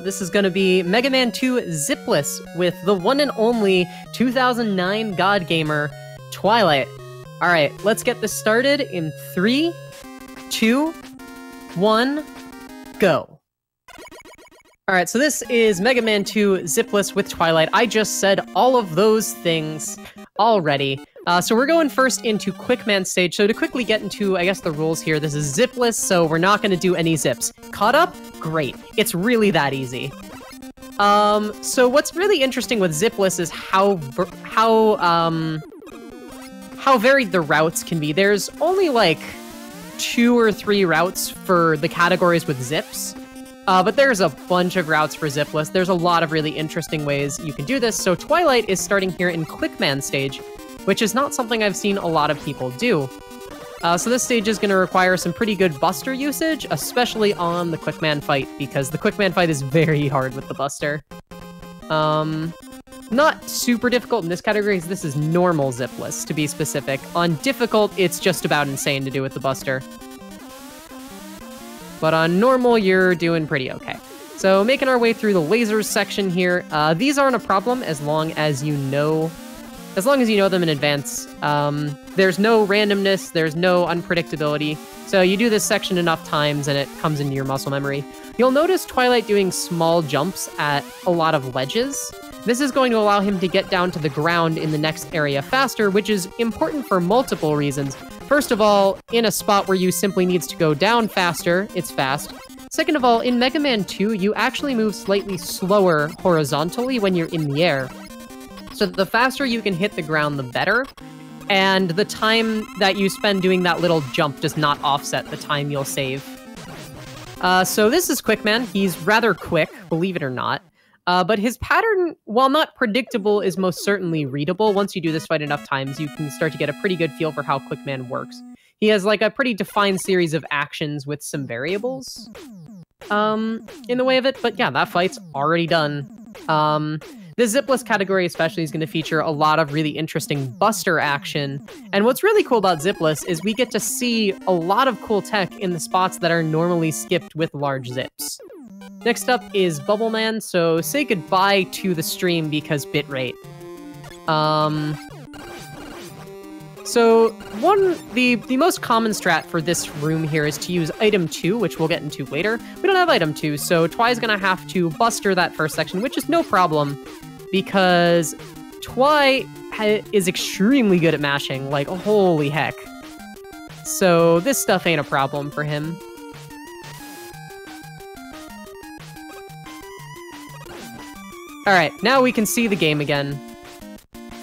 This is gonna be Mega Man 2 Zipless with the one and only 2009 God Gamer, Twilight. Alright, let's get this started in 3, 2, 1, go. Alright, so this is Mega Man 2 Zipless with Twilight. I just said all of those things already. So we're going first into Quickman stage. So to quickly get into, I guess, the rules here, this is zipless, so we're not going to do any zips. Caught up? Great. It's really that easy. So what's really interesting with zipless is how varied the routes can be. There's only like 2 or 3 routes for the categories with zips. But there's a bunch of routes for zipless. There's a lot of really interesting ways you can do this. So Twilight is starting here in Quickman stage, which is not something I've seen a lot of people do. So this stage is going to require some pretty good buster usage, especially on the Quickman fight, because the Quickman fight is very hard with the buster. Not super difficult in this category, because this is normal zipless, to be specific. On difficult, it's just about insane to do with the buster. But on normal, you're doing pretty okay. So making our way through the lasers section here. These aren't a problem as long as you know them in advance. There's no randomness, there's no unpredictability. So you do this section enough times and it comes into your muscle memory. You'll notice Twilight doing small jumps at a lot of ledges. This is going to allow him to get down to the ground in the next area faster, which is important for multiple reasons. First of all, in a spot where you simply needs to go down faster, it's fast. Second of all, in Mega Man 2, you actually move slightly slower horizontally when you're in the air. So the faster you can hit the ground, the better. And the time that you spend doing that little jump does not offset the time you'll save. So this is Quickman. He's rather quick, believe it or not. But his pattern, while not predictable, is most certainly readable. Once you do this fight enough times, you can start to get a pretty good feel for how Quickman works. He has like a pretty defined series of actions with some variables in the way of it. But yeah, that fight's already done. The zipless category especially is going to feature a lot of really interesting buster action. And what's really cool about zipless is we get to see a lot of cool tech in the spots that are normally skipped with large zips. Next up is Bubbleman, so say goodbye to the stream because bitrate. So the most common strat for this room here is to use item 2, which we'll get into later. We don't have item 2, so Twi's gonna have to buster that first section, which is no problem, because Twi is extremely good at mashing, like holy heck. So this stuff ain't a problem for him. Alright, now we can see the game again.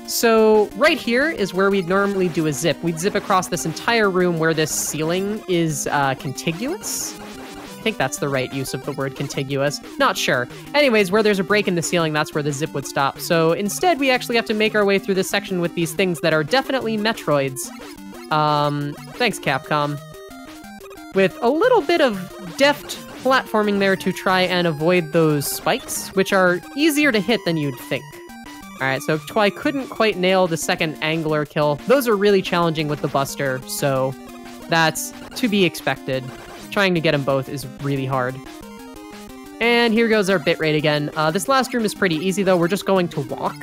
So right here is where we'd normally do a zip. We'd zip across this entire room where this ceiling is contiguous. I think that's the right use of the word contiguous. Not sure. Anyways, where there's a break in the ceiling, that's where the zip would stop. So instead, we actually have to make our way through this section with these things that are definitely Metroids. Thanks, Capcom. With a little bit of deft platforming there to try and avoid those spikes, which are easier to hit than you'd think. Alright, so Twi couldn't quite nail the second angler kill. Those are really challenging with the buster, so that's to be expected. Trying to get them both is really hard. And here goes our bitrate again. This last room is pretty easy, though. We're just going to walk.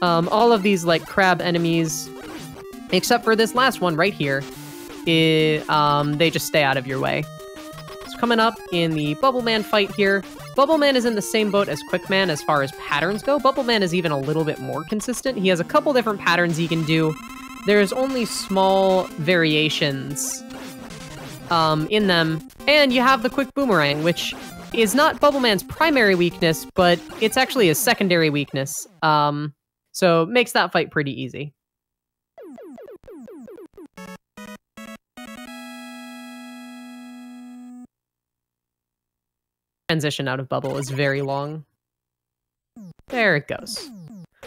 All of these, like, crab enemies, except for this last one right here, they just stay out of your way. Coming up in the Bubbleman fight here. Bubbleman is in the same boat as Quickman as far as patterns go. Bubbleman is even a little bit more consistent. He has a couple different patterns he can do. There's only small variations in them. And you have the quick boomerang, which is not Bubbleman's primary weakness, but it's actually his secondary weakness. So it makes that fight pretty easy. Transition out of Bubble is very long. There it goes.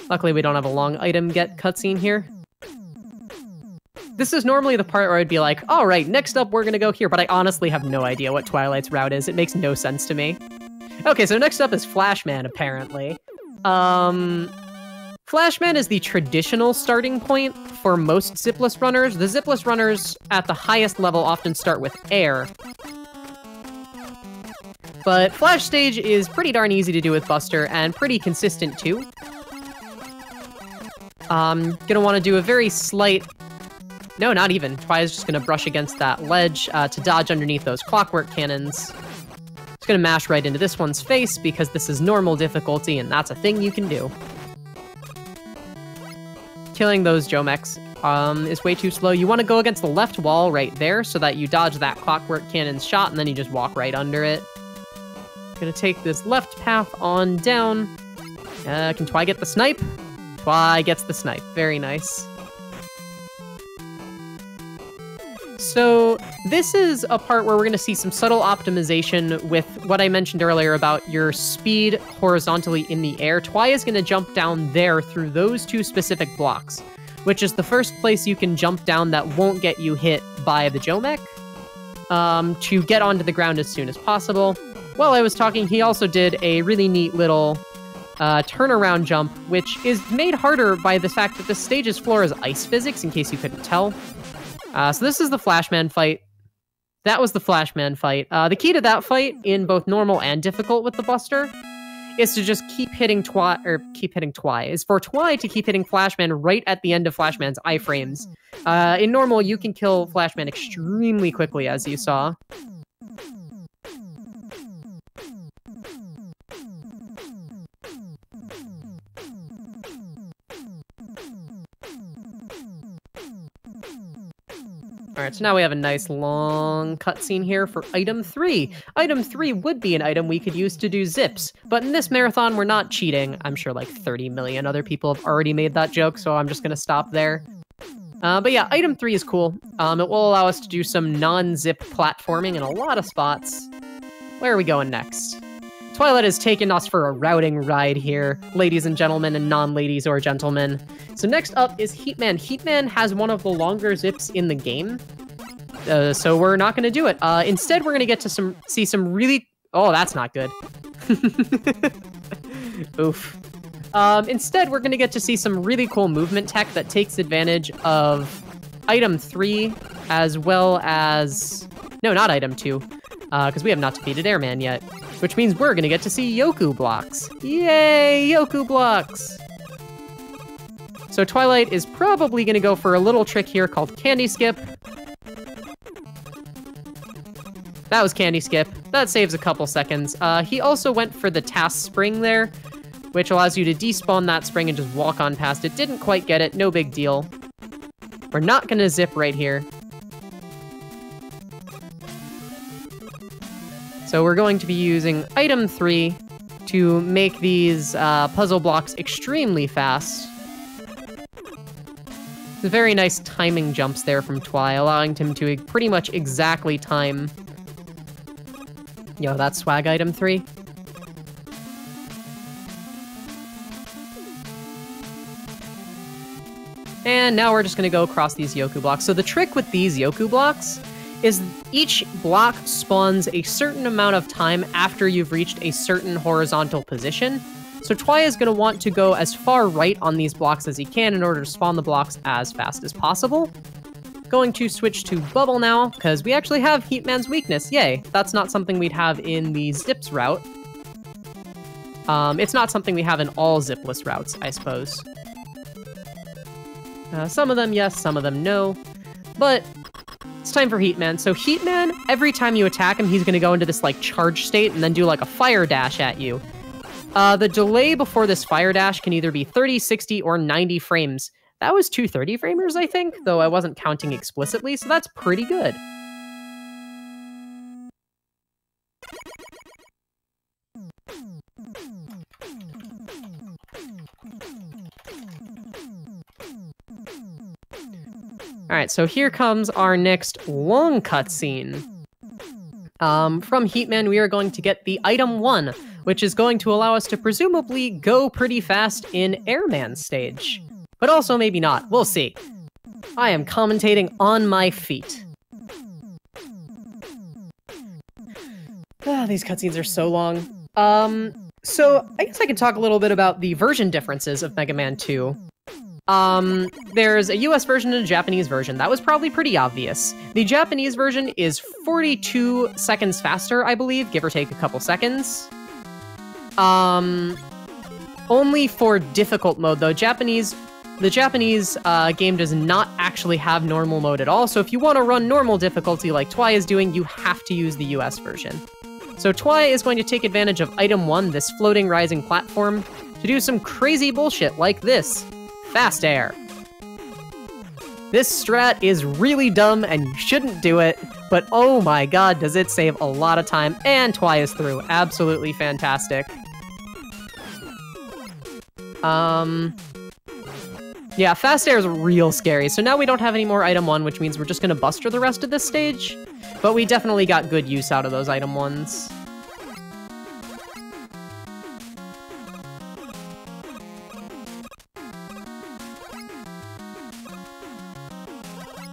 Luckily, we don't have a long item get cutscene here. This is normally the part where I'd be like, all right, next up we're gonna go here, but I honestly have no idea what Twilight's route is. It makes no sense to me. Okay, so next up is Flashman, apparently. Flashman is the traditional starting point for most zipless runners. The zipless runners at the highest level often start with air. But Flash Stage is pretty darn easy to do with Buster, and pretty consistent too. Gonna want to do a very slight... No, not even. Twi is just gonna brush against that ledge to dodge underneath those clockwork cannons. Just gonna mash right into this one's face because this is normal difficulty and that's a thing you can do. Killing those Jomechs is way too slow. You want to go against the left wall right there so that you dodge that clockwork cannon's shot and then you just walk right under it. Gonna take this left path on down. Can Twi get the snipe? Twi gets the snipe. Very nice. So this is a part where we're going to see some subtle optimization with what I mentioned earlier about your speed horizontally in the air. Twi is going to jump down there through those two specific blocks, which is the first place you can jump down that won't get you hit by the Jomech, to get onto the ground as soon as possible. While I was talking, he also did a really neat little turnaround jump, which is made harder by the fact that this stage's floor is ice physics, in case you couldn't tell. So this is the Flashman fight. That was the Flashman fight. The key to that fight, in both normal and difficult with the Buster, is to just keep hitting Twi, is for Twi to keep hitting Flashman right at the end of Flashman's iframes. In normal, you can kill Flashman extremely quickly, as you saw. Alright, so now we have a nice long cutscene here for item 3. Item 3 would be an item we could use to do zips, but in this marathon we're not cheating. I'm sure like 30 million other people have already made that joke, so I'm just gonna stop there. But yeah, item 3 is cool. It will allow us to do some non-zip platforming in a lot of spots. Where are we going next? Twilight has taken us for a routing ride here, ladies and gentlemen, and non-ladies or gentlemen. So next up is Heatman. Heatman has one of the longer zips in the game, so we're not going to do it. Instead, we're going to get to see some really... Oh, that's not good. Oof. Instead, we're going to get to see some really cool movement tech that takes advantage of item 3, as well as... No, not item 2, because we have not defeated Airman yet. Which means we're gonna get to see Yoku blocks. Yay, Yoku blocks! So Twilight is probably gonna go for a little trick here called Candy Skip. That was Candy Skip. That saves a couple seconds. He also went for the Task Spring there, which allows you to despawn that spring and just walk on past it. Didn't quite get it, no big deal. We're not gonna zip right here. So we're going to be using item 3 to make these puzzle blocks extremely fast. Very nice timing jumps there from Twi, allowing him to pretty much exactly time. Yo, that's swag item 3. And now we're just gonna go across these Yoku blocks. So the trick with these Yoku blocks is each block spawns a certain amount of time after you've reached a certain horizontal position. So Twi is going to want to go as far right on these blocks as he can in order to spawn the blocks as fast as possible. Going to switch to Bubble now, because we actually have Heatman's weakness. Yay, that's not something we'd have in the Zips route. It's not something we have in all Zipless routes, I suppose. Some of them yes, some of them no. But it's time for Heatman. So Heatman, every time you attack him, he's going to go into this like charge state and then do like a fire dash at you. The delay before this fire dash can either be 30, 60, or 90 frames. That was 2 30 framers, I think, though I wasn't counting explicitly, so that's pretty good. Alright, so here comes our next long cutscene. From Heatman, we are going to get the item 1, which is going to allow us to presumably go pretty fast in Airman stage. But also maybe not, we'll see. I am commentating on my feet. These cutscenes are so long. So I guess I could talk a little bit about the version differences of Mega Man 2. There's a US version and a Japanese version. That was probably pretty obvious. The Japanese version is 42 seconds faster, I believe, give or take a couple seconds. Only for difficult mode, though. The Japanese game does not actually have normal mode at all, so if you want to run normal difficulty like Twi is doing, you have to use the US version. So Twi is going to take advantage of Item 1, this floating rising platform, to do some crazy bullshit like this. Fast air. This strat is really dumb and you shouldn't do it, but oh my god, does it save a lot of time, and Twi is through. Absolutely fantastic. Yeah, fast air is real scary. So now we don't have any more item 1, which means we're just gonna buster the rest of this stage. But we definitely got good use out of those item 1s.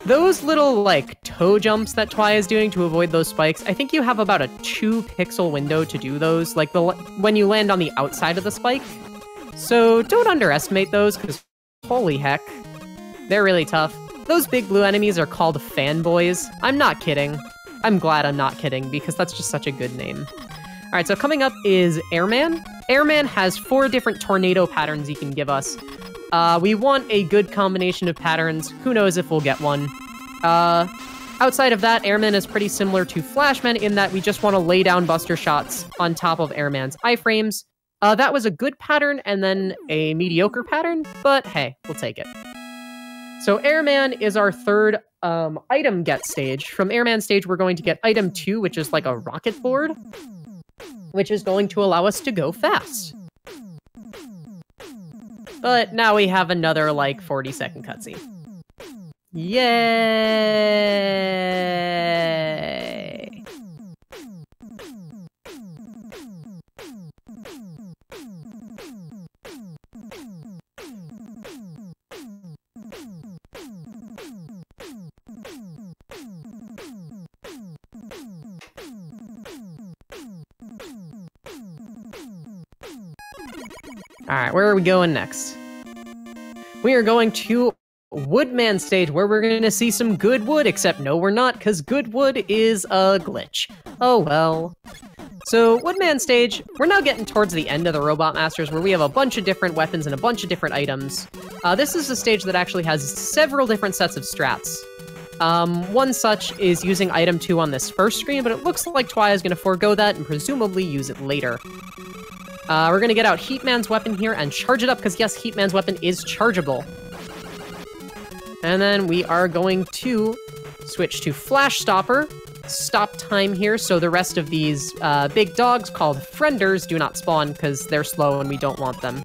Those little, like, toe jumps that Twi is doing to avoid those spikes, I think you have about a 2-pixel window to do those, like when you land on the outside of the spike. So don't underestimate those, because holy heck, they're really tough. Those big blue enemies are called fanboys. I'm not kidding. I'm glad I'm not kidding, because that's just such a good name. Alright, so coming up is Airman. Airman has 4 different tornado patterns he can give us. We want a good combination of patterns. Who knows if we'll get one. Outside of that, Airman is pretty similar to Flashman in that we just want to lay down buster shots on top of Airman's iframes. That was a good pattern and then a mediocre pattern, but hey, we'll take it. So Airman is our third item get stage. From Airman stage, we're going to get item 2, which is like a rocket board, which is going to allow us to go fast. But now we have another, like, 40-second cutscene. Yay! Alright, where are we going next? We are going to Woodman stage, where we're going to see some good wood, except no we're not, because good wood is a glitch. Oh well. So, Woodman stage, we're now getting towards the end of the Robot Masters, where we have a bunch of different weapons and a bunch of different items. This is a stage that actually has several different sets of strats. One such is using item 2 on this first screen, but it looks like Twi is going to forego that and presumably use it later. We're going to get out Heatman's weapon here and charge it up, because yes, Heatman's weapon is chargeable. And then we are going to switch to Flash Stopper, stop time here, so the rest of these big dogs called Frienders do not spawn, because they're slow and we don't want them.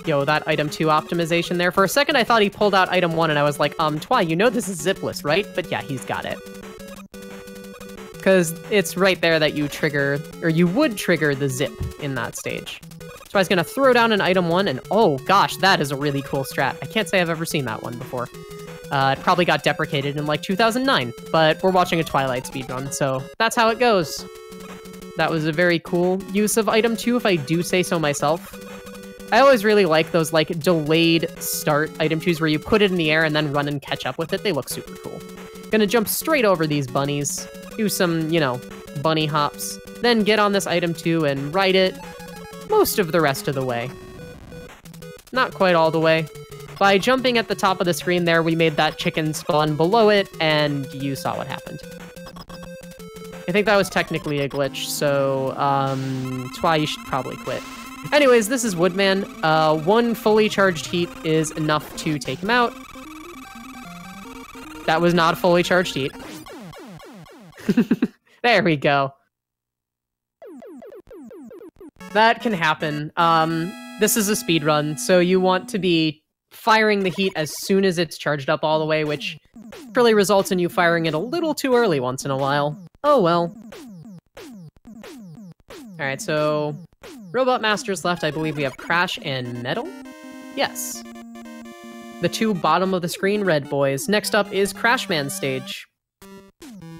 Yo, that item 2 optimization there. For a second, I thought he pulled out item 1, and I was like, Twi, you know this is Zipless, right? But yeah, he's got it. Because it's right there that you trigger, or you would trigger the zip in that stage. So I was going to throw down an item 1, and oh gosh, that is a really cool strat. I can't say I've ever seen that one before. It probably got deprecated in like 2009, but we're watching a Twilight speedrun, so that's how it goes. That was a very cool use of item 2, if I do say so myself. I always really like those, like, delayed start item 2s where you put it in the air and then run and catch up with it. They look super cool. Gonna jump straight over these bunnies, do some, you know, bunny hops, then get on this item 2 and ride it most of the rest of the way. Not quite all the way. By jumping at the top of the screen there, we made that chicken spawn below it, and you saw what happened. I think that was technically a glitch, so, Twi, you should probably quit. Anyways, this is Woodman. 1 fully charged heat is enough to take him out. That was not a fully charged heat. There we go. That can happen. This is a speed run, so you want to be firing the heat as soon as it's charged up all the way, which really results in you firing it a little too early once in a while. Oh well. Alright, so Robot Masters left, I believe we have Crash and Metal? Yes. The 2 bottom of the screen red boys. Next up is Crashman stage.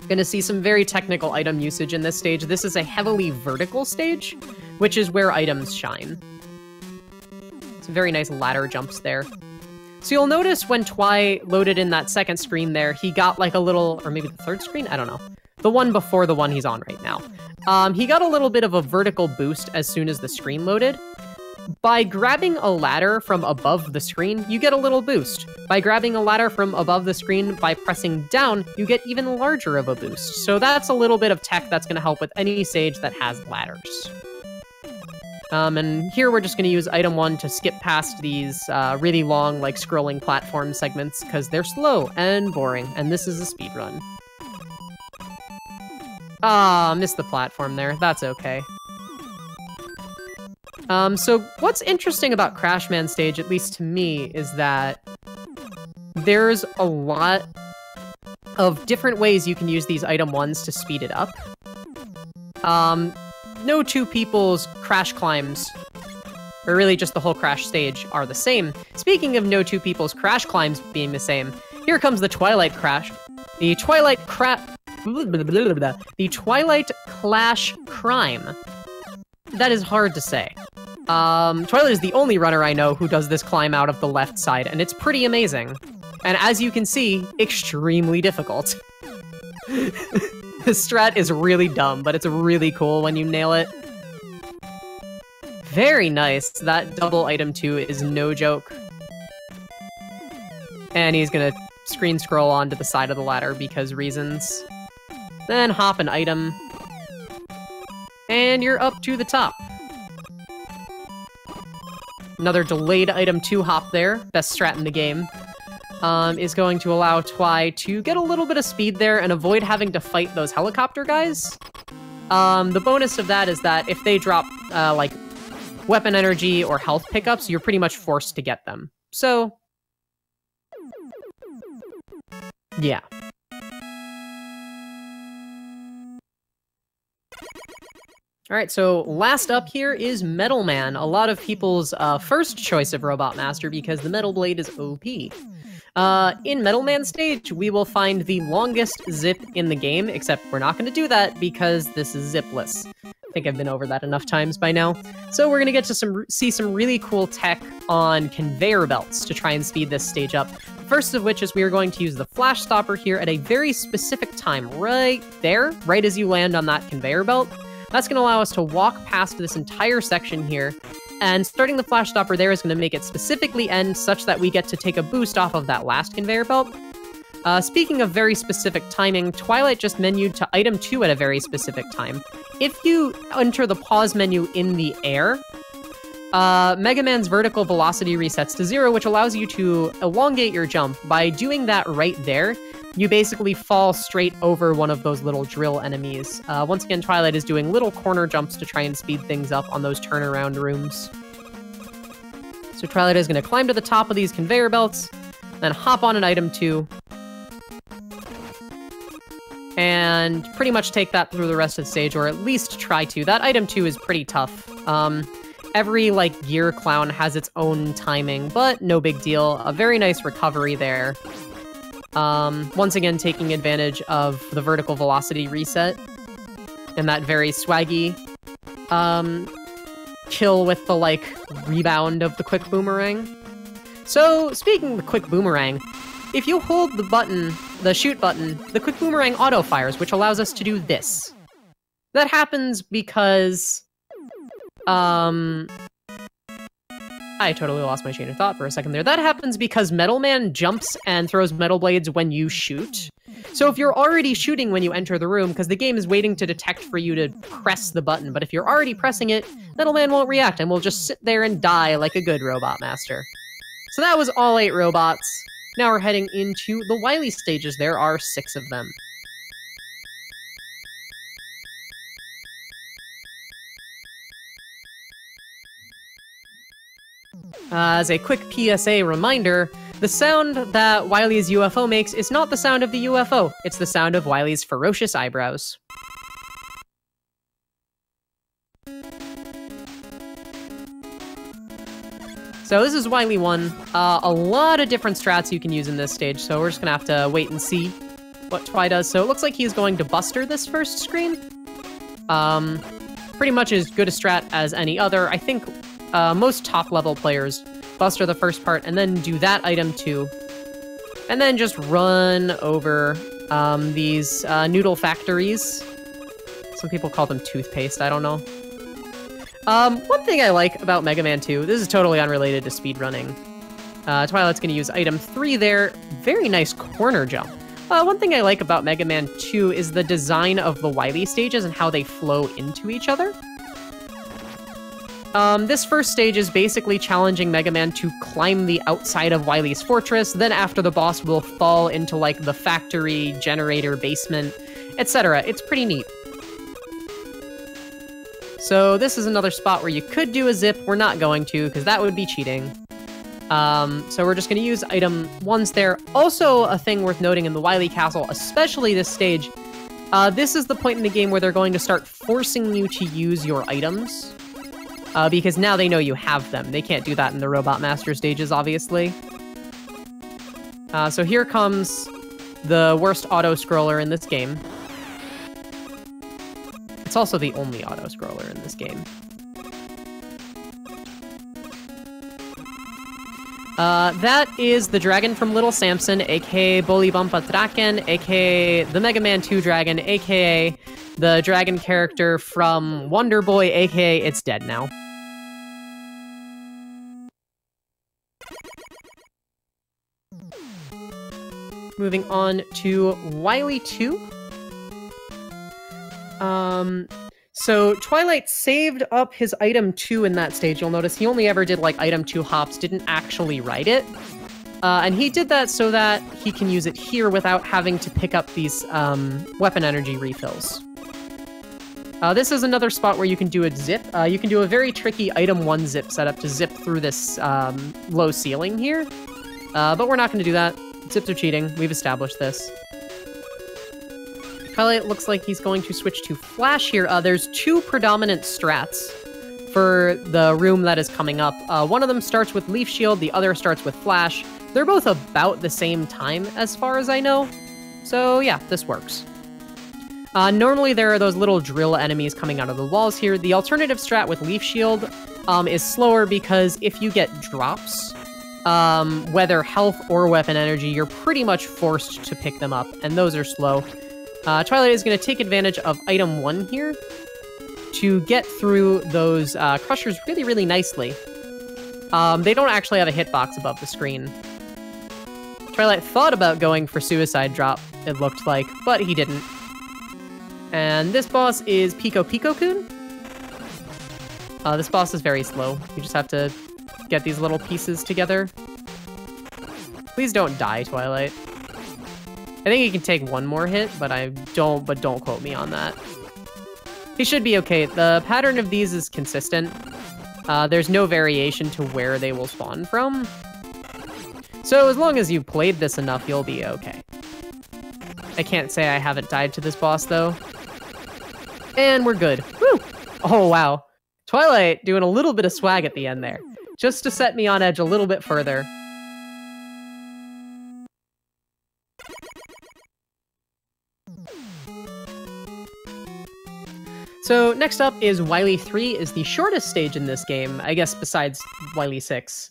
Gonna see some very technical item usage in this stage. This is a heavily vertical stage, which is where items shine. Some very nice ladder jumps there. So you'll notice when Twi loaded in that second screen there, he got like a little, or maybe the third screen? I don't know. The one before the one he's on right now. He got a little bit of a vertical boost as soon as the screen loaded. By grabbing a ladder from above the screen, you get a little boost. By grabbing a ladder from above the screen, by pressing down, you get even larger of a boost. So that's a little bit of tech that's going to help with any stage that has ladders. And here we're just going to use item 1 to skip past these really long, like, scrolling platform segments, because they're slow and boring, and this is a speedrun. Ah, missed the platform there. That's okay. So what's interesting about Crashman stage, at least to me, is that there's a lot of different ways you can use these item 1s to speed it up. No two people's crash climbs, or really just the whole crash stage, are the same. Speaking of no two people's crash climbs being the same, here comes the Twilight Crash. The Twilight Clash Crime. That is hard to say. Twilight is the only runner I know who does this climb out of the left side, and it's pretty amazing. And as you can see, extremely difficult. This strat is really dumb, but it's really cool when you nail it. Very nice. That double item 2 is no joke. And he's gonna screen scroll onto the side of the ladder because reasons. Then hop an item. And you're up to the top. Another delayed item 2 hop there, best strat in the game, is going to allow Twi to get a little bit of speed there and avoid having to fight those helicopter guys. The bonus of that is that if they drop, like, weapon energy or health pickups, you're pretty much forced to get them. So, yeah. Alright, so last up here is Metal Man, a lot of people's first choice of Robot Master because the Metal Blade is OP. In Metal Man stage, we will find the longest zip in the game, except we're not going to do that because this is zipless. I think I've been over that enough times by now. So we're going to get to see some really cool tech on Conveyor Belts to try and speed this stage up. First of which is we are going to use the Flash Stopper here at a very specific time, right there, right as you land on that Conveyor Belt. That's going to allow us to walk past this entire section here, and starting the Flash Stopper there is going to make it specifically end such that we get to take a boost off of that last Conveyor Belt. Speaking of very specific timing, Twilight just menued to item 2 at a very specific time. If you enter the pause menu in the air, Mega Man's vertical velocity resets to 0, which allows you to elongate your jump. By doing that right there, you basically fall straight over one of those little drill enemies. Once again, Twilight is doing little corner jumps to try and speed things up on those turnaround rooms. So Twilight is going to climb to the top of these conveyor belts, then hop on an item 2, and pretty much take that through the rest of the stage, or at least try to. That item 2 is pretty tough. Every, like, gear clown has its own timing, but no big deal. A very nice recovery there. Once again, taking advantage of the vertical velocity reset and that very swaggy kill with the, like, rebound of the quick boomerang. So, speaking of the quick boomerang, if you hold the button, the shoot button, the quick boomerang auto-fires, which allows us to do this. That happens because, I totally lost my chain of thought for a second there. That happens because Metal Man jumps and throws metal blades when you shoot. So if you're already shooting when you enter the room, because the game is waiting to detect for you to press the button, but if you're already pressing it, Metal Man won't react and will just sit there and die like a good Robot Master. So that was all 8 robots. Now we're heading into the Wily stages. There are 6 of them. As a quick PSA reminder, the sound that Wily's UFO makes is not the sound of the UFO, it's the sound of Wily's ferocious eyebrows. So this is Wily 1. A lot of different strats you can use in this stage, so we're just gonna have to wait and see. what Twi does. So it looks like he's going to Buster this first screen. Pretty much as good a strat as any other. I think most top-level players Buster the first part and then do that item too. And then just run over these noodle factories. Some people call them toothpaste, I don't know. One thing I like about Mega Man 2, this is totally unrelated to speedrunning. Twilight's gonna use item 3 there. Very nice corner jump. One thing I like about Mega Man 2 is the design of the Wily stages and how they flow into each other. This first stage is basically challenging Mega Man to climb the outside of Wily's fortress, then after the boss will fall into, like, the factory, generator, basement, etc. It's pretty neat. So this is another spot where you could do a zip. We're not going to, because that would be cheating. So we're just going to use item 1s there. Also, a thing worth noting in the Wily Castle, especially this stage, this is the point in the game where they're going to start forcing you to use your items. Because now they know you have them. They can't do that in the Robot Master stages, obviously. So here comes the worst auto-scroller in this game. It's also the only auto-scroller in this game. That is the dragon from Little Samson, aka Bolibompa Draken, aka the Mega Man 2 dragon, aka the dragon character from Wonder Boy, aka it's dead now. Moving on to Wily 2. So Twilight saved up his item 2 in that stage. You'll notice he only ever did like item 2 hops, didn't actually write it. And he did that so that he can use it here without having to pick up these weapon energy refills. This is another spot where you can do a zip. You can do a very tricky item 1 zip setup to zip through this low ceiling here. But we're not going to do that. Zips are cheating. We've established this. Twilight looks like he's going to switch to Flash here. There's 2 predominant strats for the room that is coming up. One of them starts with Leaf Shield, the other starts with Flash. They're both about the same time as far as I know. So yeah, this works. Normally there are those little drill enemies coming out of the walls here. The alternative strat with Leaf Shield is slower because if you get drops, whether health or weapon energy, you're pretty much forced to pick them up, and those are slow. Twilight is going to take advantage of item 1 here to get through those crushers really, really nicely. They don't actually have a hitbox above the screen. Twilight thought about going for Suicide Drop, it looked like, but he didn't. And this boss is Pico Pico-kun. This boss is very slow. You just have to get these little pieces together. Please don't die, Twilight. I think he can take 1 more hit, but don't quote me on that. He should be okay. The pattern of these is consistent. There's no variation to where they will spawn from. So as long as you played this enough, you'll be okay. I can't say I haven't died to this boss, though. And we're good. Woo! Oh, wow. Twilight doing a little bit of swag at the end there, just to set me on edge a little bit further. So next up is Wily 3, is the shortest stage in this game, I guess besides Wily 6.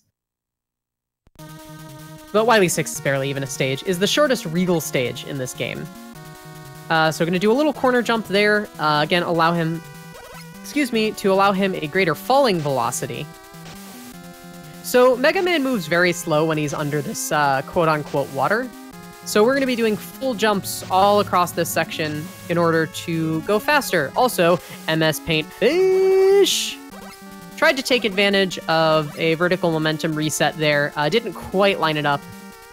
But Wily 6 is barely even a stage, is the shortest Regal stage in this game. So we're gonna do a little corner jump there, again to allow him a greater falling velocity. So Mega Man moves very slow when he's under this quote-unquote water. So we're going to be doing full jumps all across this section in order to go faster. Also, MS Paint Fish! Tried to take advantage of a vertical momentum reset there. Didn't quite line it up.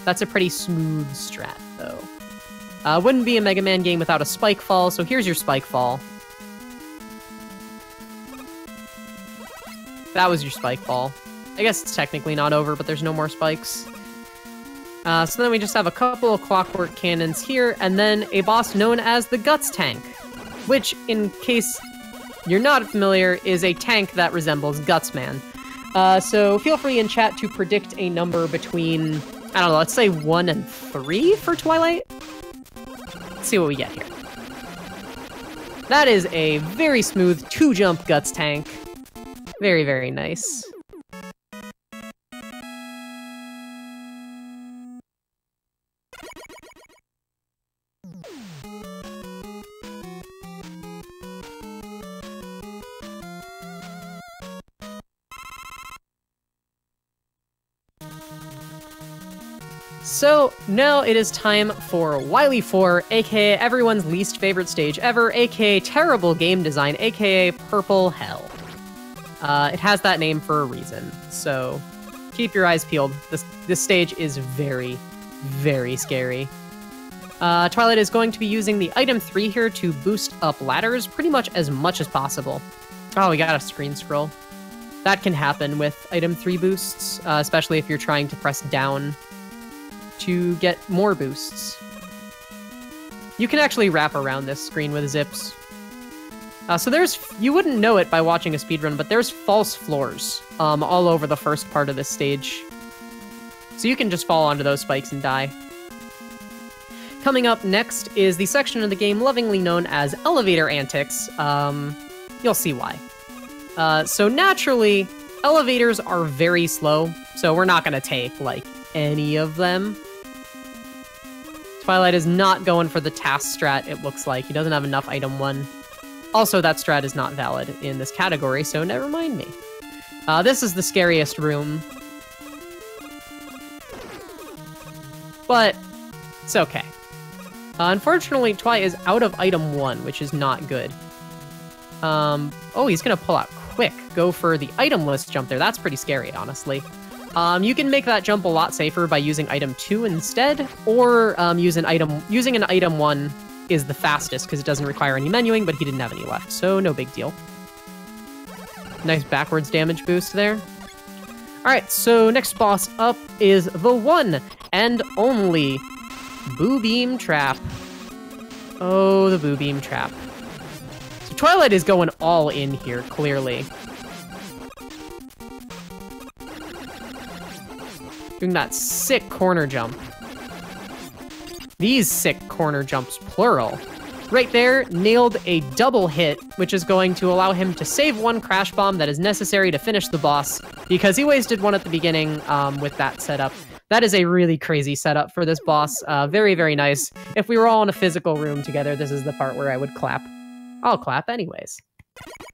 That's a pretty smooth strat, though. Wouldn't be a Mega Man game without a spike fall, so here's your spike fall. That was your spike fall. I guess it's technically not over, but there's no more spikes. So then we just have a couple of clockwork cannons here, and then a boss known as the Guts Tank, which, in case you're not familiar, is a tank that resembles Gutsman. So feel free in chat to predict a number between, I don't know, let's say 1 and 3 for Twilight. let's see what we get here. That is a very smooth 2-jump Guts tank. Very, very nice. So, now it is time for Wily 4, aka everyone's least favorite stage ever, aka terrible game design, aka Purple Hell. It has that name for a reason, so keep your eyes peeled. This stage is very, very scary. Twilight is going to be using the item 3 here to boost up ladders pretty much as possible. Oh, we got a screen scroll. That can happen with item 3 boosts, especially if you're trying to press down to get more boosts. You can actually wrap around this screen with zips. So you wouldn't know it by watching a speedrun, but there's false floors all over the first part of this stage. So you can just fall onto those spikes and die. Coming up next is the section of the game lovingly known as Elevator Antics. You'll see why. So naturally, elevators are very slow, so we're not gonna take, like, any of them. Twilight is not going for the task strat, it looks like. He doesn't have enough item 1. Also, that strat is not valid in this category, so never mind me. This is the scariest room. But it's okay. Unfortunately, Twilight is out of item 1, which is not good. Oh, he's gonna pull out quick. Go for the itemless jump there. That's pretty scary, honestly. You can make that jump a lot safer by using item 2 instead, or using an item 1 is the fastest because it doesn't require any menuing, but he didn't have any left, so no big deal. Nice backwards damage boost there. Alright, so next boss up is the one and only Boo Beam Trap. Oh, the Boo Beam Trap. So Twilight is going all in here, clearly. Doing that sick corner jump. These sick corner jumps, plural. Right there, nailed a double hit, which is going to allow him to save one crash bomb that is necessary to finish the boss, because he wasted one at the beginning with that setup. That is a really crazy setup for this boss. Very, very nice. If we were all in a physical room together, this is the part where I would clap. I'll clap anyways.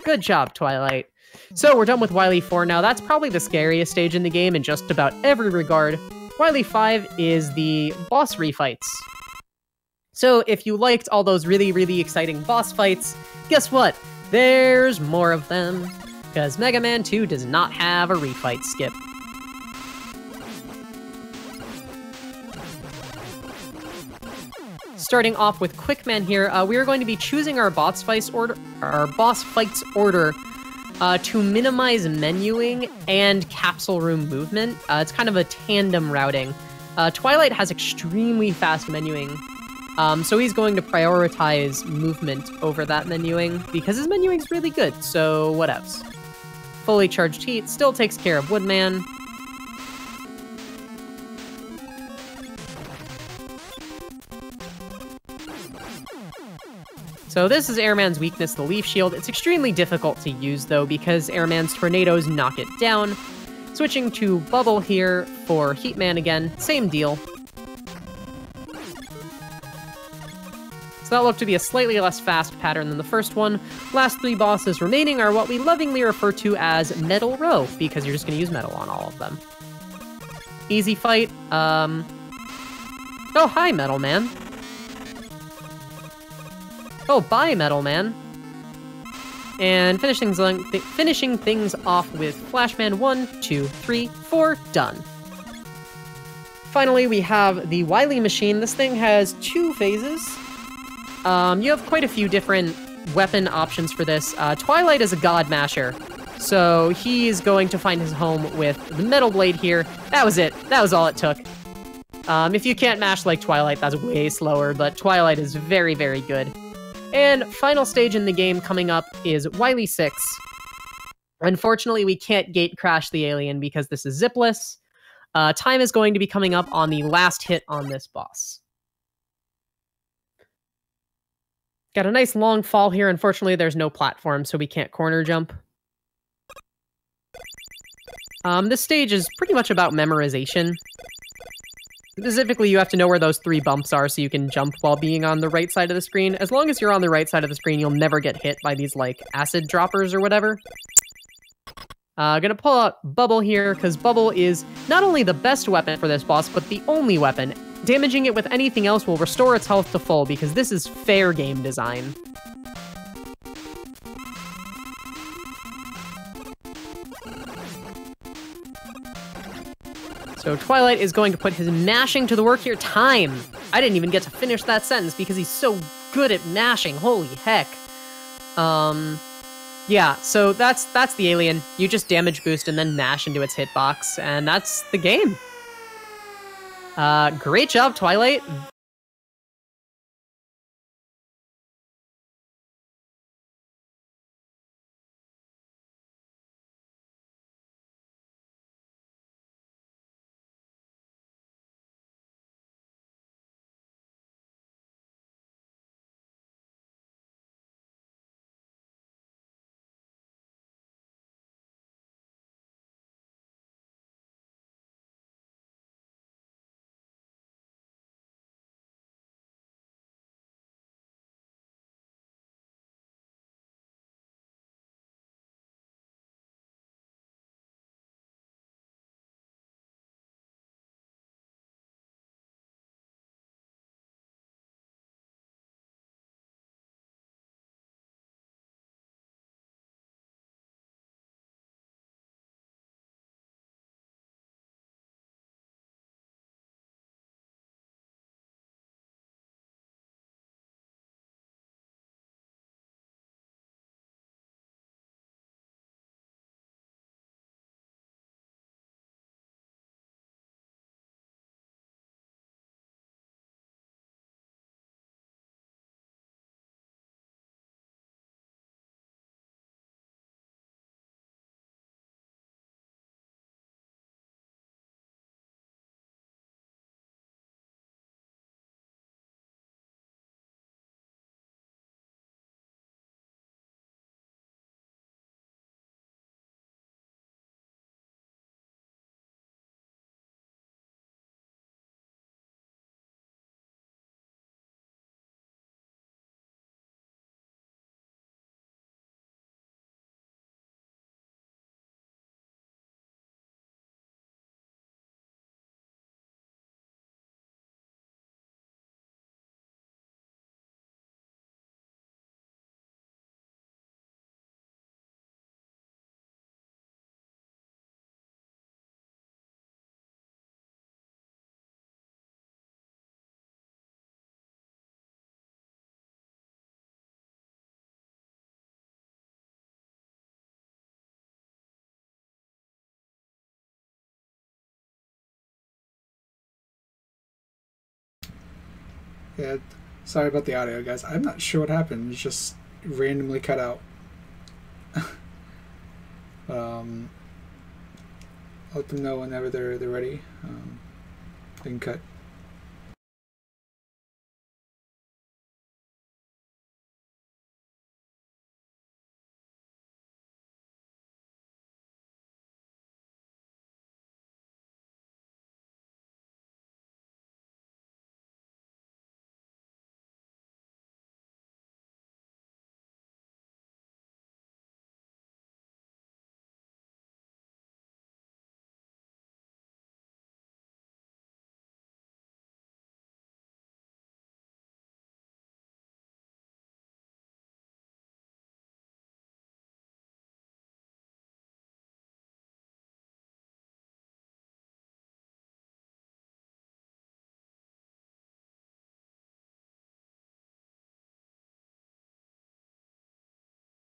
Good job, Twilight. So we're done with Wily 4 now. That's probably the scariest stage in the game in just about every regard. Wily 5 is the boss refights. So if you liked all those really, really exciting boss fights, guess what? There's more of them, because Mega Man 2 does not have a refight skip. Starting off with Quickman here, we are going to be choosing our boss fights order to minimize menuing and capsule room movement. It's kind of a tandem routing. Twilight has extremely fast menuing, so he's going to prioritize movement over that menuing, because his menuing's really good, so whatevs. Fully charged heat still takes care of Woodman. So this is Airman's weakness, the Leaf Shield. It's extremely difficult to use, though, because Airman's tornadoes knock it down. Switching to Bubble here for Heatman again, same deal. So that looked to be a slightly less fast pattern than the first one. Last 3 bosses remaining are what we lovingly refer to as Metal Row, because you're just going to use metal on all of them. Easy fight. Oh, hi, Metal Man. Oh, bye, Metal Man. And finishing things off with Flashman 1, 2, 3, 4, done. Finally, we have the Wily machine. This thing has 2 phases. You have quite a few different weapon options for this. Twilight is a God Masher, so he's going to find his home with the Metal Blade here. That was it. That was all it took. If you can't mash like Twilight, that's way slower, but Twilight is very, very good. And final stage in the game coming up is Wily 6. Unfortunately, we can't gate crash the alien because this is zipless. Time is going to be coming up on the last hit on this boss. Got a nice long fall here. Unfortunately, there's no platform, so we can't corner jump. This stage is pretty much about memorization. Specifically, you have to know where those 3 bumps are so you can jump while being on the right side of the screen. As long as you're on the right side of the screen, you'll never get hit by these, like, acid droppers or whatever. Gonna pull out Bubble here, because Bubble is not only the best weapon for this boss, but the only weapon. Damaging it with anything else will restore its health to full, because this is fair game design. So Twilight is going to put his mashing to the work here. Time! I didn't even get to finish that sentence because he's so good at mashing. Holy heck. Yeah, so that's the alien. You just damage boost and then mash into its hitbox, and that's the game. Great job, Twilight. Yeah, sorry about the audio, guys. I'm not sure what happened. It's just randomly cut out. Let them know whenever they're ready. They can cut